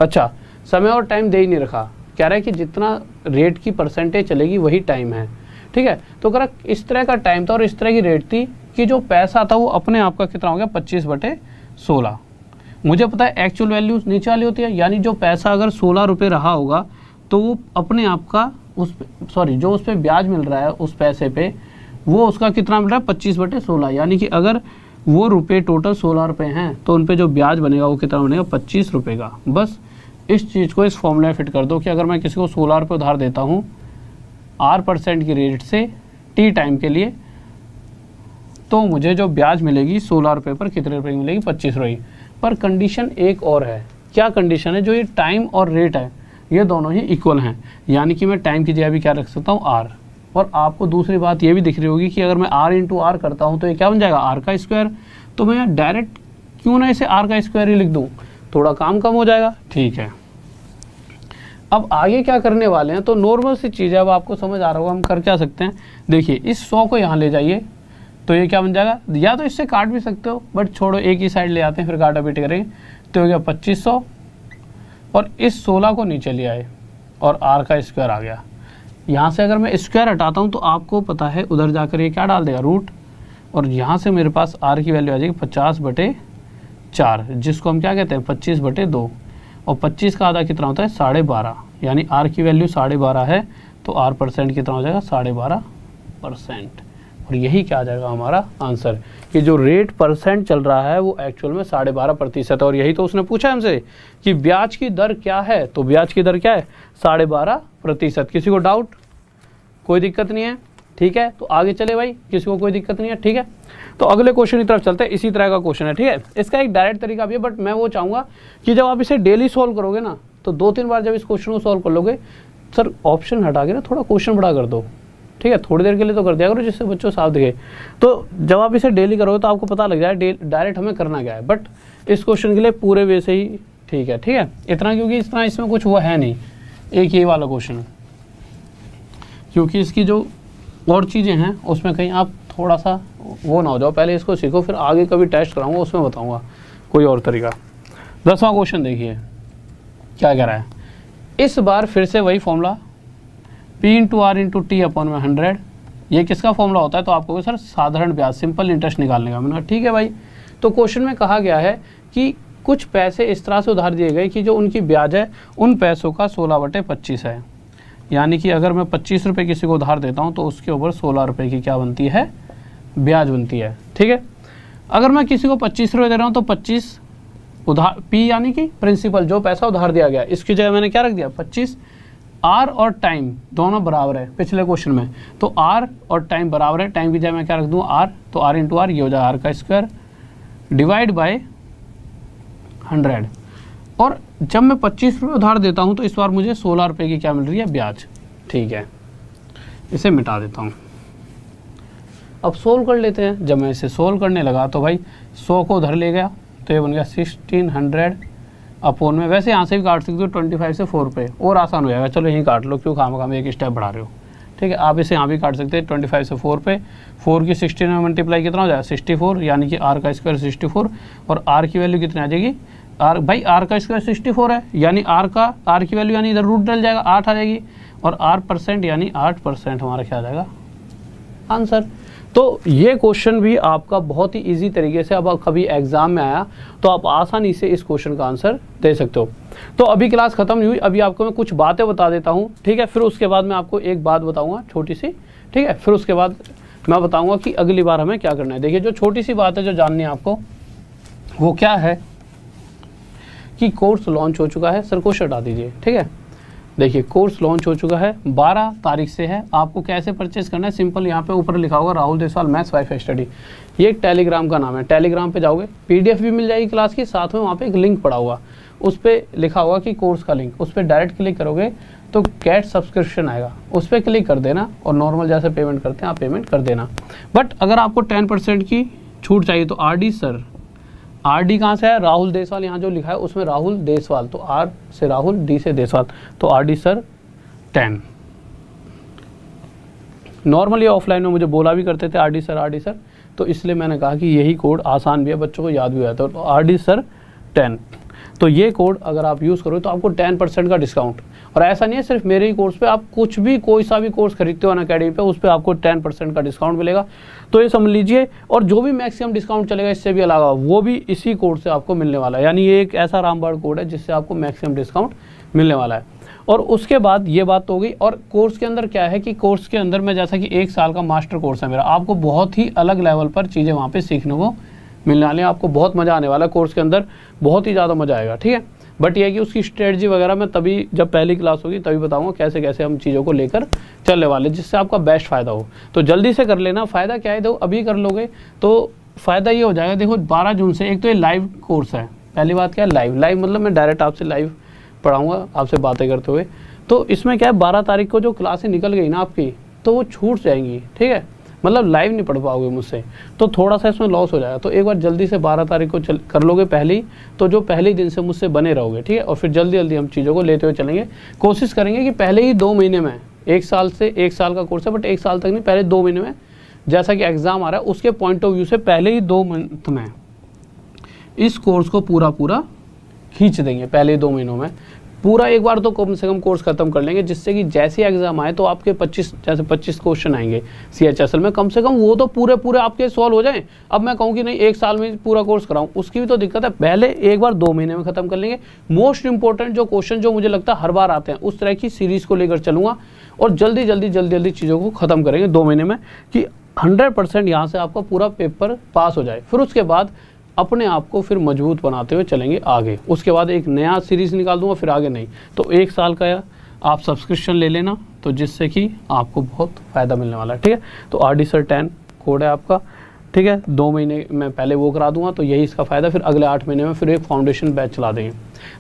अच्छा समय और टाइम दे ही नहीं रखा, कह रहा है कि जितना रेट की % चलेगी वही टाइम है। ठीक है, तो अगर इस तरह का टाइम था और इस तरह की रेट थी कि जो पैसा था वो अपने आप का कितना हो गया 25/16। मुझे पता है एक्चुअल वैल्यू नीचे वाली होती है, यानी जो पैसा अगर 16 रुपये रहा होगा तो वो अपने आप का जो उस पर ब्याज मिल रहा है उस पैसे पे, वो उसका कितना मिल रहा है 25/16। यानी कि अगर वो रुपये टोटल 16 रुपये हैं तो उन पर जो ब्याज बनेगा वो कितना बनेगा 25 रुपये का। बस इस चीज़ को इस फॉर्मूले में फिट कर दो कि अगर मैं किसी को 16 रुपये उधार देता हूँ R% की रेट से T टाइम के लिए, तो मुझे जो ब्याज मिलेगी 16 रुपये पर कितने रुपये की मिलेगी 25 रुपये। पर कंडीशन एक और है, क्या कंडीशन है, जो ये टाइम और रेट है ये दोनों ही इक्वल हैं। यानी कि मैं टाइम की जगह भी क्या रख सकता हूँ R। और आपको दूसरी बात ये भी दिख रही होगी कि अगर मैं R × R करता हूँ तो ये क्या बन जाएगा R का स्क्वायर। तो मैं डायरेक्ट क्यों ना इसे R का स्क्वायर ही लिख दूँ, थोड़ा काम कम हो जाएगा। ठीक है, अब आगे क्या करने वाले हैं, तो नॉर्मल सी चीज़ है, अब आपको समझ आ रहा होगा हम कर क्या सकते हैं। देखिए इस 100 को यहाँ ले जाइए तो ये क्या बन जाएगा, या तो इससे काट भी सकते हो बट छोड़ो, एक ही साइड ले आते हैं फिर काटा पीटी करेंगे। तो हो गया 2500 और इस 16 को नीचे ले आए और R का स्क्वायर आ गया। यहाँ से अगर मैं स्क्वायर हटाता हूँ तो आपको पता है उधर जाकर ये क्या डाल देगा रूट, और यहाँ से मेरे पास R की वैल्यू आ जाएगी 50/16। 4, जिसको हम क्या कहते हैं 25/2, और 25 का आधा कितना होता है 12.5, यानी आर की वैल्यू 12.5 है, तो आर परसेंट कितना हो जाएगा 12.5%। और यही क्या आ जाएगा हमारा आंसर, कि जो रेट परसेंट चल रहा है वो एक्चुअल में 12.5% है। और यही तो उसने पूछा हमसे कि ब्याज की दर क्या है, तो ब्याज की दर क्या है 12.5%। किसी को डाउट? कोई दिक्कत नहीं है, ठीक है। तो आगे चले भाई, किसी को कोई दिक्कत नहीं है, ठीक है। तो अगले क्वेश्चन की तरफ चलते हैं। इसी तरह का क्वेश्चन है, ठीक है। इसका एक डायरेक्ट तरीका भी है, बट मैं वो चाहूँगा कि जब आप इसे डेली सॉल्व करोगे ना, तो 2-3 बार जब इस क्वेश्चन को सॉल्व कर लोगे, सर ऑप्शन हटा के ना थोड़ा क्वेश्चन बड़ा कर दो, ठीक है। थोड़ी देर के लिए तो कर दिया करो, जिससे बच्चों साफ दिखे। तो जब आप इसे डेली करोगे तो आपको पता लग जाए डायरेक्ट हमें करना क्या है। बट इस क्वेश्चन के लिए पूरे वे से ही ठीक है, ठीक है। इतना क्योंकि इतना इसमें कुछ वो है नहीं, एक ये वाला क्वेश्चन, क्योंकि इसकी जो और चीज़ें हैं उसमें कहीं आप थोड़ा सा वो ना हो जाओ, पहले इसको सीखो, फिर आगे कभी टेस्ट कराऊंगा उसमें बताऊंगा कोई और तरीका। 10वां क्वेश्चन देखिए क्या कह रहा है। इस बार फिर से वही फॉर्मूला P × R × T/100, ये किसका फॉर्मूला होता है? तो आपको सर साधारण ब्याज, सिंपल इंटरेस्ट निकालने का। मैंने कहा ठीक है भाई। तो क्वेश्चन में कहा गया है कि कुछ पैसे इस तरह से उधार दिए गए कि जो उनकी ब्याज है उन पैसों का 16/25 है, यानी कि अगर मैं 25 रुपये किसी को उधार देता हूँ तो उसके ऊपर 16 रुपये की क्या बनती है, ब्याज बनती है, ठीक है। अगर मैं किसी को 25 रुपये दे रहा हूँ तो 25 उधार P यानी कि प्रिंसिपल, जो पैसा उधार दिया गया, इसकी जगह मैंने क्या रख दिया 25। R और टाइम दोनों बराबर है पिछले क्वेश्चन में, तो R और टाइम बराबर है, टाइम की जगह मैं क्या रख दूँ R, तो R × R ये हो जाएगा R² डिवाइड बाय 100। और जब मैं 25 रुपये उधार देता हूँ तो इस बार मुझे 16 रुपये की क्या मिल रही है, ब्याज, ठीक है। इसे मिटा देता हूँ। अब सोल्व कर लेते हैं। जब मैं इसे सोल्व करने लगा तो भाई 100 को उधर ले गया, तो ये बन गया 1600 अपॉन में, वैसे यहाँ से भी काट सकते हो 25 से 4 रुपये, और आसान हो जाएगा। चलो यहीं काट लो, क्यों खाम एक स्टेप बढ़ा रहे हो, ठीक है। आप इसे यहाँ भी काट सकते हैं 25 से 4 रुपये, 4 की 16 में मल्टीप्लाई कितना हो जाएगा 64, यानी कि R² 64, और R की वैल्यू कितनी आ जाएगी, R भाई R² 64 है, यानी R की वैल्यू यानी इधर रूट डल जाएगा 8 आ जाएगी, और R% यानी 8% हमारा क्या आ जाएगा आंसर। तो ये क्वेश्चन भी आपका बहुत ही इजी तरीके से, अब कभी एग्जाम में आया तो आप आसानी से इस क्वेश्चन का आंसर दे सकते हो। तो अभी क्लास खत्म नहीं हुई, अभी आपको मैं कुछ बातें बता देता हूँ, ठीक है। फिर उसके बाद मैं आपको एक बात बताऊँगा छोटी सी, ठीक है। फिर उसके बाद मैं बताऊँगा कि अगली बार हमें क्या करना है। देखिए जो छोटी सी बात है जो जाननी है आपको, वो क्या है कि कोर्स लॉन्च हो चुका है। सर को हटा दीजिए, ठीक है। देखिए कोर्स लॉन्च हो चुका है, 12 तारीख से है। आपको कैसे परचेज करना है, सिंपल यहाँ पे ऊपर लिखा होगा Rahul Deswal maths wifi study, ये एक टेलीग्राम का नाम है। टेलीग्राम पे जाओगे, PDF भी मिल जाएगी क्लास की, साथ में वहाँ पे एक लिंक पड़ा होगा, उस पर लिखा होगा कि कोर्स का लिंक, उस पर डायरेक्ट क्लिक करोगे तो गेट सब्सक्रिप्शन आएगा, उस पर क्लिक कर देना, और नॉर्मल जैसे पेमेंट करते हैं आप पेमेंट कर देना। बट अगर आपको 10% की छूट चाहिए तो RD सर, RD कहाँ से है, राहुल देसवाल, यहाँ जो लिखा है उसमें राहुल देसवाल, तो R से राहुल, D से देसवाल, तो RD सर 10। नॉर्मली ऑफलाइन में मुझे बोला भी करते थे RD सर, तो इसलिए मैंने कहा कि यही कोड आसान भी है, बच्चों को याद भी हो जाता है, तो RD सर 10। तो ये कोड अगर आप यूज़ करो तो आपको 10% का डिस्काउंट। और ऐसा नहीं है सिर्फ मेरे ही कोर्स पे, आप कुछ भी कोई सा भी कोर्स खरीदते हो अनअकैडमी पे, उस पर आपको 10% का डिस्काउंट मिलेगा। तो ये समझ लीजिए, और जो भी मैक्सिमम डिस्काउंट चलेगा इससे भी अलावा, वो भी इसी कोड से आपको मिलने वाला है। यानी ये एक ऐसा रामबाण कोड है जिससे आपको मैक्सिमम डिस्काउंट मिलने वाला है। और उसके बाद ये बात तो हो गई। और कोर्स के अंदर क्या है कि कोर्स के अंदर मैं, जैसा कि 1 साल का मास्टर कोर्स है मेरा, आपको बहुत ही अलग लेवल पर चीज़ें वहाँ पर सीखने को मिलने वाली है। आपको बहुत मज़ा आने वाला है कोर्स के अंदर, बहुत ही ज़्यादा मज़ा आएगा, ठीक है। बट ये है कि उसकी स्ट्रेटजी वगैरह मैं तभी, जब पहली क्लास होगी तभी बताऊंगा कैसे कैसे हम चीज़ों को लेकर चलने वाले, जिससे आपका बेस्ट फ़ायदा हो। तो जल्दी से कर लेना। फ़ायदा क्या है, देखो अभी कर लोगे तो फ़ायदा ये हो जाएगा। देखो 12 जून से, एक तो ये लाइव कोर्स है, पहली बात क्या है लाइव मतलब मैं डायरेक्ट आपसे लाइव पढ़ाऊँगा, आपसे बातें करते हुए। तो इसमें क्या है, 12 तारीख को जो क्लासें निकल गई ना आपकी, तो वो छूट जाएंगी, ठीक है। मतलब लाइव नहीं पढ़ पाओगे मुझसे, तो थोड़ा सा इसमें लॉस हो जाएगा। तो एक बार जल्दी से 12 तारीख को कर लोगे पहली, तो जो पहले दिन से मुझसे बने रहोगे, ठीक है। और फिर जल्दी जल्दी हम चीज़ों को लेते हुए चलेंगे। कोशिश करेंगे कि पहले ही 2 महीने में, 1 साल का कोर्स है, बट 1 साल तक नहीं, पहले 2 महीने में, जैसा कि एग्ज़ाम आ रहा है उसके पॉइंट ऑफ व्यू से पहले ही 2 मंथ में इस कोर्स को पूरा खींच देंगे, पहले 2 महीनों में। पूरा एक बार तो कम से कम कोर्स खत्म कर लेंगे, जिससे कि जैसे एग्जाम आए तो आपके 25 क्वेश्चन आएंगे CHSL में, कम से कम वो तो पूरे आपके सॉल्व हो जाएं। अब मैं कहूँ कि नहीं 1 साल में पूरा कोर्स कराऊं, उसकी भी तो दिक्कत है। पहले एक बार 2 महीने में खत्म कर लेंगे। मोस्ट इंपॉर्टेंट जो क्वेश्चन जो मुझे लगता है हर बार आते हैं, उस तरह की सीरीज को लेकर चलूंगा और जल्दी चीज़ों को खत्म करेंगे 2 महीने में, कि 100% यहाँ से आपका पूरा पेपर पास हो जाए। फिर उसके बाद अपने आप को फिर मजबूत बनाते हुए चलेंगे आगे। उसके बाद एक नया सीरीज़ निकाल दूंगा, फिर आगे नहीं। तो 1 साल का आप सब्सक्रिप्शन ले लेना, तो जिससे कि आपको बहुत फ़ायदा मिलने वाला है, ठीक है। तो RD Sir 10 कोड है आपका, ठीक है। 2 महीने में पहले वो करा दूंगा, तो यही इसका फ़ायदा। फिर अगले 8 महीने में फिर एक फाउंडेशन बैच चला देंगे।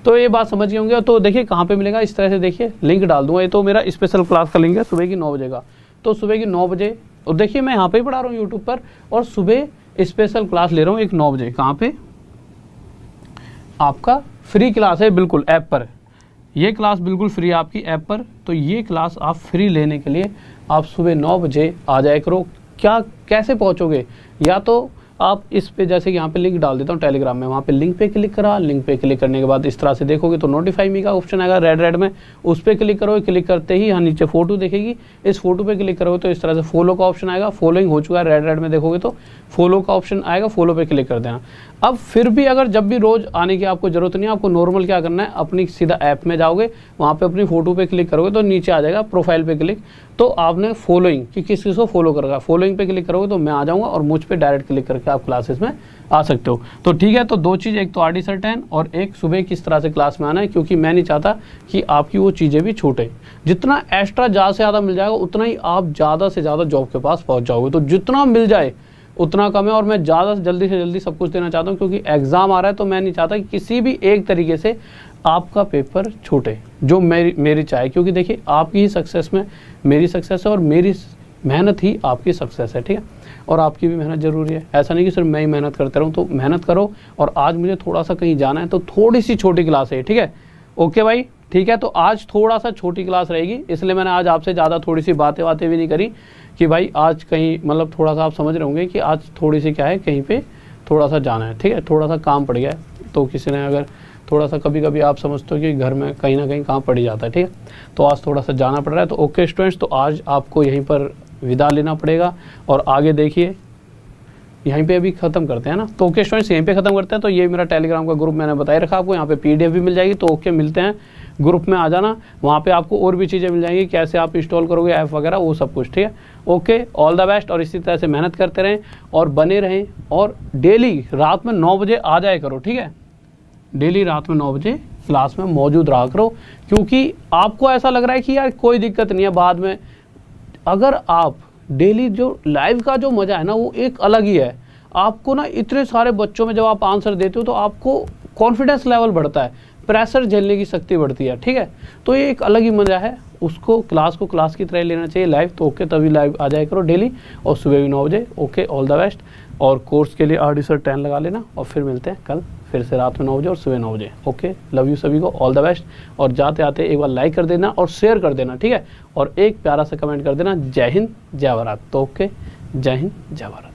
तो ये बात समझ गए होंगे। तो देखिए कहाँ पे मिलेगा, इस तरह से देखिए लिंक डाल दूंगा। ये तो मेरा स्पेशल क्लास का लिंक है, सुबह की 9 बजे का। तो सुबह की 9 बजे, और देखिए मैं यहाँ पे ही पढ़ा रहा हूँ यूट्यूब पर, और सुबह स्पेशल क्लास ले रहा हूँ एक 9 बजे। कहाँ पे? आपका फ्री क्लास है, बिल्कुल ऐप पर। ये क्लास बिल्कुल फ्री है आपकी ऐप पर। तो ये क्लास आप फ्री लेने के लिए आप सुबह 9 बजे आ जाया करो। क्या कैसे पहुँचोगे? या तो आप इस पे, जैसे कि यहाँ पे लिंक डाल देता हूँ टेलीग्राम में, वहाँ पे लिंक पे क्लिक करा। लिंक पे क्लिक करने के बाद इस तरह से देखोगे तो नोटिफाई मी का ऑप्शन आएगा रेड में, उस पर क्लिक करोगे। क्लिक करते ही यहाँ नीचे फोटो दिखेगी, इस फोटो पे क्लिक करोगे तो इस तरह से फॉलो का ऑप्शन आएगा। फॉलोइंग हो चुका है, रेड में देखोगे तो फॉलो का ऑप्शन आएगा, फॉलो पे क्लिक कर देना। अब फिर भी अगर जब भी रोज़ आने की आपको ज़रूरत नहीं है, आपको नॉर्मल क्या करना है, अपनी सीधा ऐप में जाओगे, वहाँ पे अपनी फ़ोटो पे क्लिक करोगे तो नीचे आ जाएगा प्रोफाइल पे क्लिक। तो आपने फॉलोइंग कि किस चीज़ को फॉलो करेगा, फॉलोइंग पे क्लिक करोगे तो मैं आ जाऊँगा और मुझ पे डायरेक्ट क्लिक करके आप क्लासेस में आ सकते हो। तो ठीक है, तो 2 चीज़, एक तो RD Sir 10 और एक सुबह किस तरह से क्लास में आना है, क्योंकि मैं नहीं चाहता कि आपकी वो चीज़ें भी छूटे। जितना एक्स्ट्रा ज़्यादा से ज़्यादा मिल जाएगा उतना ही आप ज़्यादा से ज़्यादा जॉब के पास पहुँच जाओगे। तो जितना मिल जाए उतना कम है, और मैं ज़्यादा जल्दी से जल्दी सब कुछ देना चाहता हूँ, क्योंकि एग्ज़ाम आ रहा है। तो मैं नहीं चाहता कि किसी भी एक तरीके से आपका पेपर छूटे, जो मेरी चाहे। क्योंकि देखिए आपकी ही सक्सेस में मेरी सक्सेस है, और मेरी मेहनत ही आपकी सक्सेस है, ठीक है। और आपकी भी मेहनत ज़रूरी है। ऐसा नहीं कि सिर्फ मैं ही मेहनत करता रहूँ। तो मेहनत करो। और आज मुझे थोड़ा सा कहीं जाना है, तो थोड़ी सी छोटी क्लास है, ठीक है। ओके भाई, ठीक है। तो आज थोड़ा सा छोटी क्लास रहेगी, इसलिए मैंने आज आपसे ज़्यादा थोड़ी सी बातें भी नहीं करी कि भाई आज कहीं, मतलब थोड़ा सा आप समझ रहे होंगे कि आज थोड़ी सी क्या है, कहीं पे थोड़ा सा जाना है, ठीक है। थोड़ा सा काम पड़ गया है, तो किसी ने अगर थोड़ा सा, कभी कभी आप समझते हो कि घर में कहीं ना कहीं काम पड़ ही जाता है, ठीक है। तो आज थोड़ा सा जाना पड़ रहा है। तो ओके स्टूडेंट्स, तो आज आपको यहीं पर विदा लेना पड़ेगा, और आगे देखिए यहीं पे अभी ख़त्म करते हैं ना। तो ओके स्टूडेंट्स, यहीं पे ख़त्म करते हैं। तो ये मेरा टेलीग्राम का ग्रुप मैंने बताया रखा आपको, यहाँ पे PDF भी मिल जाएगी। तो ओके, मिलते हैं, ग्रुप में आ जाना। वहाँ पे आपको और भी चीज़ें मिल जाएंगी, कैसे आप इंस्टॉल करोगे ऐप वगैरह, वो सब कुछ, ठीक है। Okay, all the best. और इसी तरह से मेहनत करते रहें और बने रहें, और डेली रात में 9 बजे आ जाया करो, ठीक है। डेली रात में 9 बजे क्लास में मौजूद रहा करो, क्योंकि आपको ऐसा लग रहा है कि यार कोई दिक्कत नहीं है बाद में। अगर आप डेली, जो लाइव का जो मज़ा है ना, वो एक अलग ही है। आपको ना इतने सारे बच्चों में जब आप आंसर देते हो तो आपको कॉन्फिडेंस लेवल बढ़ता है, प्रेशर झेलने की शक्ति बढ़ती है, ठीक है। तो ये एक अलग ही मज़ा है, उसको क्लास को क्लास की तरह लेना चाहिए लाइव। तो ओके, तभी लाइव आ जाया करो डेली, और सुबह भी 9 बजे। Okay, all the best. और कोर्स के लिए RD Sir 10 लगा लेना, और फिर मिलते हैं कल फिर से रात में 9 बजे और सुबह 9 बजे। ओके, लव यू सभी को, ऑल द बेस्ट। और जाते आते एक बार लाइक कर देना और शेयर कर देना, ठीक है। और एक प्यारा सा कमेंट कर देना, जय हिंद जय भारत। तो ओके, जय हिंद जय भारत।